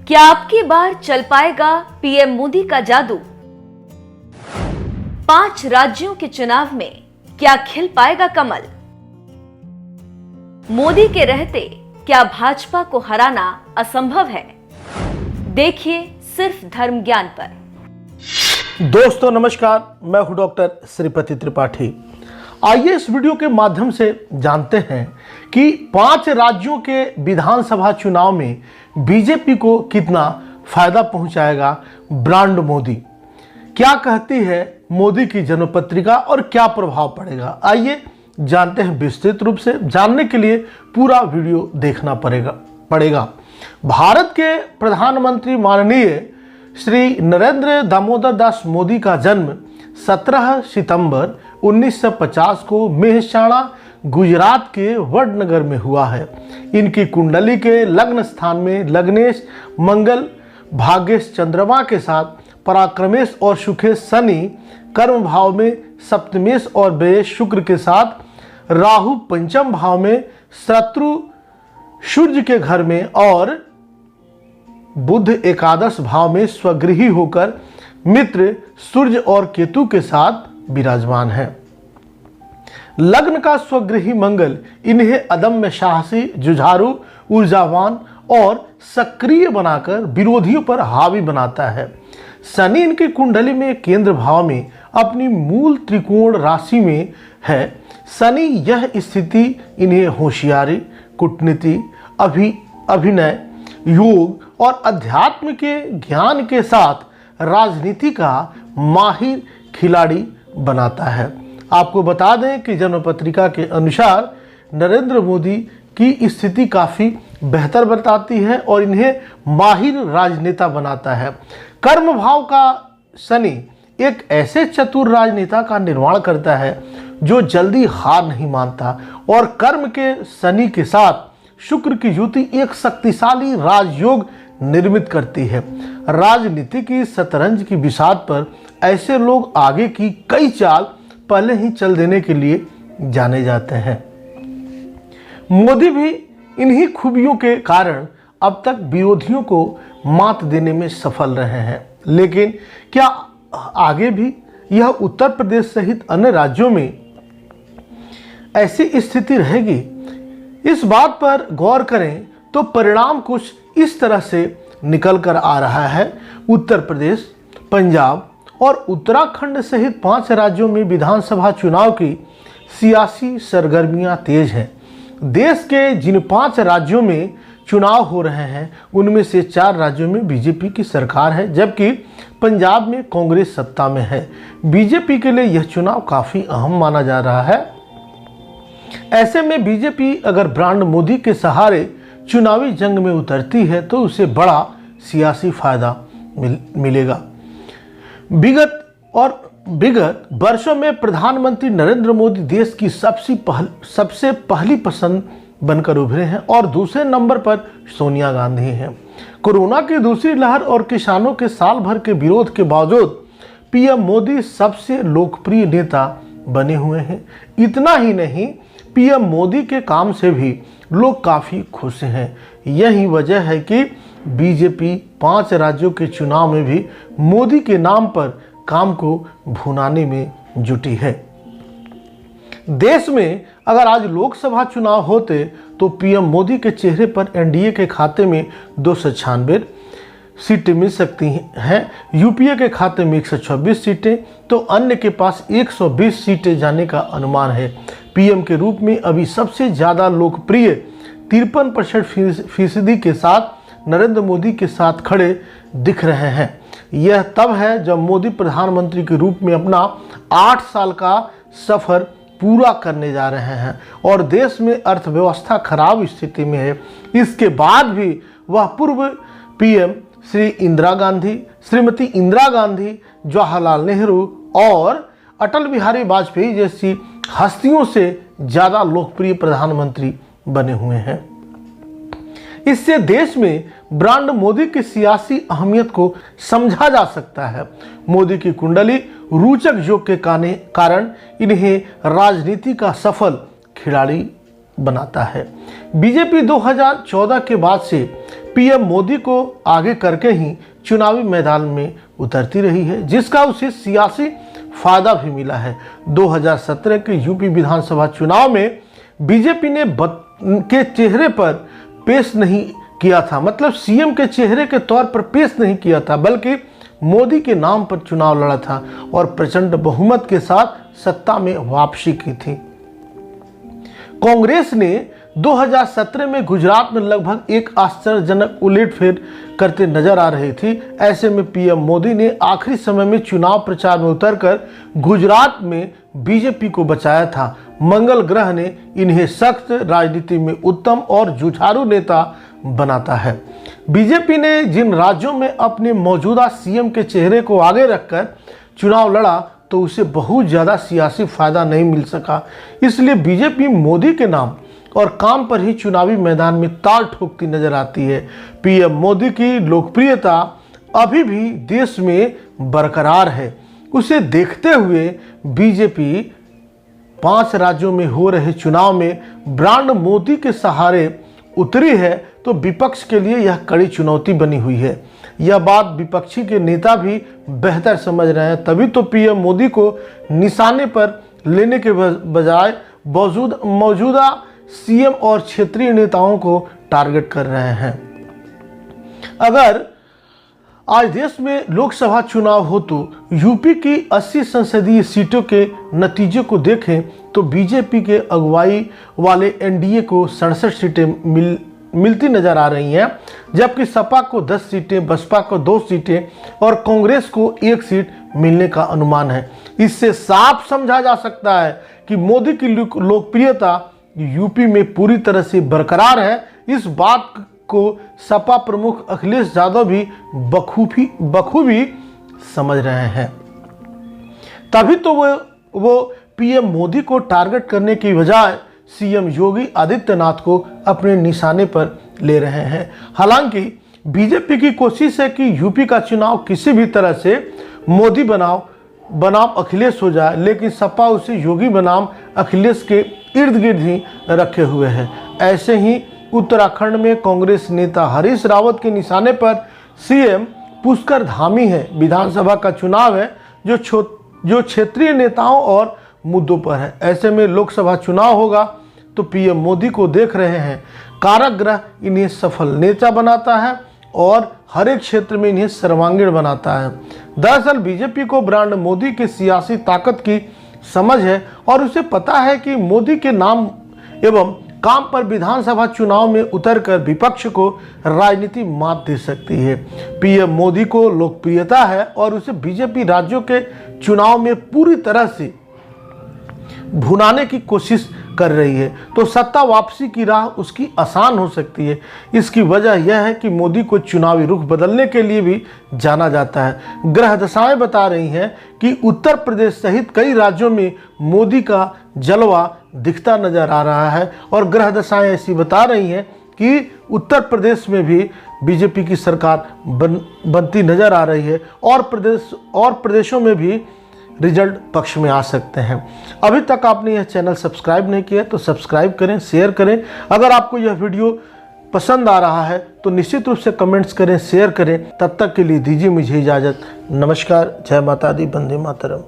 क्या आपकी बार चल पाएगा पीएम मोदी का जादू? 5 राज्यों के चुनाव में क्या खिल पाएगा कमल? मोदी के रहते क्या भाजपा को हराना असंभव है? देखिए सिर्फ धर्म ज्ञान पर। दोस्तों नमस्कार, मैं हूं डॉक्टर श्रीपति त्रिपाठी। आइए इस वीडियो के माध्यम से जानते हैं कि 5 राज्यों के विधानसभा चुनाव में बीजेपी को कितना फायदा पहुंचाएगा ब्रांड मोदी। क्या कहती है मोदी की जनपत्रिका और क्या प्रभाव पड़ेगा, आइए जानते हैं विस्तृत रूप से। जानने के लिए पूरा वीडियो देखना पड़ेगा। भारत के प्रधानमंत्री माननीय श्री नरेंद्र दामोदर दास मोदी का जन्म 17 सितंबर 1950 को मेहसाणा गुजरात के वडनगर में हुआ है। इनकी कुंडली के लग्न स्थान में लग्नेश मंगल भाग्येश चंद्रमा के साथ पराक्रमेश और सुखेश शनि, कर्म भाव में सप्तमेश और व्ययेश शुक्र के साथ राहु पंचम भाव में शत्रु सूर्य के घर में और बुध एकादश भाव में स्वगृही होकर मित्र सूर्य और केतु के साथ विराजमान है। लग्न का स्वगृही मंगल इन्हें अदम्य साहसी, जुझारू, ऊर्जावान और सक्रिय बनाकर विरोधियों पर हावी बनाता है। शनि इनकी कुंडली में केंद्र भाव में अपनी मूल त्रिकोण राशि में है। शनि यह स्थिति इन्हें होशियारी, कूटनीति, अभिनय, योग और अध्यात्म के ज्ञान के साथ राजनीति का माहिर खिलाड़ी बनाता है। आपको बता दें कि जनपत्रिका के अनुसार नरेंद्र मोदी की स्थिति काफ़ी बेहतर बताती है और इन्हें माहिर राजनेता बनाता है। कर्म भाव का शनि एक ऐसे चतुर राजनेता का निर्माण करता है जो जल्दी हार नहीं मानता और कर्म के शनि के साथ शुक्र की युति एक शक्तिशाली राजयोग निर्मित करती है। राजनीति की शतरंज की बिसात पर ऐसे लोग आगे की कई चाल पहले ही चल देने के लिए जाने जाते हैं। मोदी भी इन्हीं खूबियों के कारण अब तक विरोधियों को मात देने में सफल रहे हैं। लेकिन क्या आगे भी यह उत्तर प्रदेश सहित अन्य राज्यों में ऐसी स्थिति रहेगी? इस बात पर गौर करें तो परिणाम कुछ इस तरह से निकल कर आ रहा है। उत्तर प्रदेश, पंजाब और उत्तराखंड सहित 5 राज्यों में विधानसभा चुनाव की सियासी सरगर्मियां तेज हैं। देश के जिन 5 राज्यों में चुनाव हो रहे हैं उनमें से 4 राज्यों में बीजेपी की सरकार है, जबकि पंजाब में कांग्रेस सत्ता में है। बीजेपी के लिए यह चुनाव काफ़ी अहम माना जा रहा है। ऐसे में बीजेपी अगर ब्रांड मोदी के सहारे चुनावी जंग में उतरती है तो उसे बड़ा सियासी फायदा मिलेगा। विगत वर्षों में प्रधानमंत्री नरेंद्र मोदी देश की सबसे पहली पसंद बनकर उभरे हैं और दूसरे नंबर पर सोनिया गांधी हैं। कोरोना की दूसरी लहर और किसानों के साल भर के विरोध के बावजूद पीएम मोदी सबसे लोकप्रिय नेता बने हुए हैं। इतना ही नहीं, पीएम मोदी के काम से भी लोग काफ़ी खुश हैं। यही वजह है कि बीजेपी 5 राज्यों के चुनाव में भी मोदी के नाम पर काम को भुनाने में जुटी है। देश में अगर आज लोकसभा चुनाव होते तो पीएम मोदी के चेहरे पर एनडीए के खाते में 296 सीटें मिल सकती हैं, यूपीए के खाते में 126 सीटें, तो अन्य के पास 120 सीटें जाने का अनुमान है। पीएम के रूप में अभी सबसे ज़्यादा लोकप्रिय 53% के साथ नरेंद्र मोदी के साथ खड़े दिख रहे हैं। यह तब है जब मोदी प्रधानमंत्री के रूप में अपना 8 साल का सफर पूरा करने जा रहे हैं और देश में अर्थव्यवस्था खराब स्थिति में है। इसके बाद भी वह पूर्व पीएम श्रीमती इंदिरा गांधी, जवाहरलाल नेहरू और अटल बिहारी वाजपेयी जैसी हस्तियों से ज़्यादा लोकप्रिय प्रधानमंत्री बने हुए हैं। इससे देश में ब्रांड मोदी की सियासी अहमियत को समझा जा सकता है। मोदी की कुंडली रोचक योग के कारण इन्हें राजनीति का सफल खिलाड़ी बनाता है। बीजेपी 2014 के बाद से पीएम मोदी को आगे करके ही चुनावी मैदान में उतरती रही है, जिसका उसे सियासी फायदा भी मिला है। 2017 के यूपी विधानसभा चुनाव में बीजेपी ने के चेहरे पर पेश नहीं किया था, मतलब सीएम के चेहरे के तौर पर पेश नहीं किया था, बल्कि मोदी के नाम पर चुनाव लड़ा था और प्रचंड बहुमत के साथ सत्ता में वापसी की थी। कांग्रेस ने 2017 में गुजरात में लगभग एक आश्चर्यजनक उलटफेर करते नजर आ रही थी। ऐसे में पीएम मोदी ने आखिरी समय में चुनाव प्रचार में उतरकर गुजरात में बीजेपी को बचाया था। मंगल ग्रह ने इन्हें सख्त राजनीति में उत्तम और जुझारू नेता बनाता है। बीजेपी ने जिन राज्यों में अपने मौजूदा सीएम के चेहरे को आगे रखकर चुनाव लड़ा तो उसे बहुत ज़्यादा सियासी फायदा नहीं मिल सका। इसलिए बीजेपी मोदी के नाम और काम पर ही चुनावी मैदान में ताल ठोकती नजर आती है। पीएम मोदी की लोकप्रियता अभी भी देश में बरकरार है। उसे देखते हुए बीजेपी 5 राज्यों में हो रहे चुनाव में ब्रांड मोदी के सहारे उतरी है, तो विपक्ष के लिए यह कड़ी चुनौती बनी हुई है। यह बात विपक्षी के नेता भी बेहतर समझ रहे हैं, तभी तो पीएम मोदी को निशाने पर लेने के बजाय मौजूदा सीएम और क्षेत्रीय नेताओं को टारगेट कर रहे हैं। अगर आज देश में लोकसभा चुनाव हो तो यूपी की 80 संसदीय सीटों के नतीजे को देखें तो बीजेपी के अगुवाई वाले एनडीए को 67 सीटें मिलती नजर आ रही हैं, जबकि सपा को 10 सीटें, बसपा को 2 सीटें और कांग्रेस को 1 सीट मिलने का अनुमान है। इससे साफ समझा जा सकता है कि मोदी की लोकप्रियता यूपी में पूरी तरह से बरकरार है। इस बात को सपा प्रमुख अखिलेश यादव भी बखूबी समझ रहे हैं। तभी तो वो पीएम मोदी को टारगेट करने की बजाय सीएम योगी आदित्यनाथ को अपने निशाने पर ले रहे हैं। हालांकि बीजेपी की कोशिश है कि यूपी का चुनाव किसी भी तरह से मोदी बनाम अखिलेश हो जाए, लेकिन सपा उसे योगी बनाम अखिलेश के इर्द गिर्द ही रखे हुए है। ऐसे ही उत्तराखंड में कांग्रेस नेता हरीश रावत के निशाने पर सीएम पुष्कर धामी है। विधानसभा का चुनाव है जो क्षेत्रीय नेताओं और मुद्दों पर है। ऐसे में लोकसभा चुनाव होगा तो पीएम मोदी को देख रहे हैं कारक इन्हें सफल नेता बनाता है और हर एक क्षेत्र में इन्हें सर्वांगीण बनाता है। दरअसल बीजेपी को ब्रांड मोदी की सियासी ताकत की समझ है और उसे पता है कि मोदी के नाम एवं काम पर विधानसभा चुनाव में उतरकर विपक्ष को राजनीति मात दे सकती है। पीएम मोदी को लोकप्रियता है और उसे बीजेपी राज्यों के चुनाव में पूरी तरह से भुनाने की कोशिश कर रही है, तो सत्ता वापसी की राह उसकी आसान हो सकती है। इसकी वजह यह है कि मोदी को चुनावी रुख बदलने के लिए भी जाना जाता है। ग्रह दशाएं बता रही हैं कि उत्तर प्रदेश सहित कई राज्यों में मोदी का जलवा दिखता नजर आ रहा है और ग्रह दशाएं ऐसी बता रही हैं कि उत्तर प्रदेश में भी बीजेपी की सरकार बनती नजर आ रही है और प्रदेशों में भी रिजल्ट पक्ष में आ सकते हैं। अभी तक आपने यह चैनल सब्सक्राइब नहीं किया तो सब्सक्राइब करें, शेयर करें। अगर आपको यह वीडियो पसंद आ रहा है तो निश्चित रूप से कमेंट्स करें, शेयर करें। तब तक के लिए दीजिए मुझे इजाज़त। नमस्कार, जय माता दी, वंदे मातरम।